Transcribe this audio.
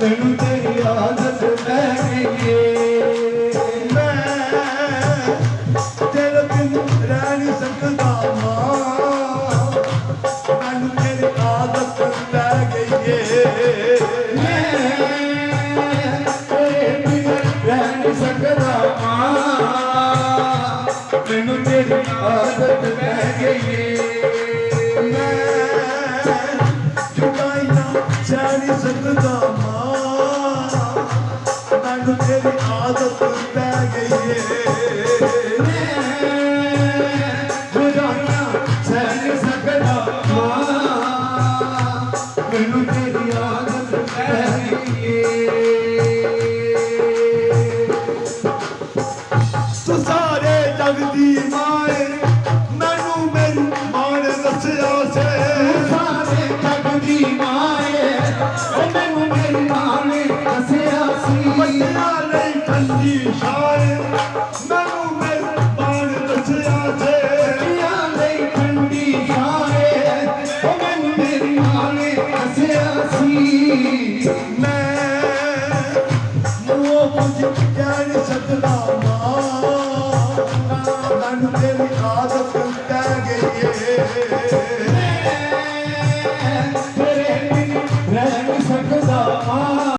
मैनू तेरी आदत पै गई मैं तेरे बिन रह नहीं सकता मां मैनू तेरी आदत पै गई मैं तेरे बिन रह नहीं सकता मां मैनू तेरी आदत पै गई मैं जुदाई ना सह नहीं सकता तेरी आदत पै गई जुदाइयां सह नहीं सकदा मैनू तेरी आदत पै गई तू सारे जग दी माए मैनू मेरी मां ने दस्या से सारे जग दी माए मैनू मेरी मां ने दस्या सी ठंडी शाय मैनू मेरी मां ने दस्या से ठंडी शाय मैनू मेरी मां ने दस्या सी मैं मुँह कुछ कह नहीं सकता मां मैनू तेरी आदत पै गई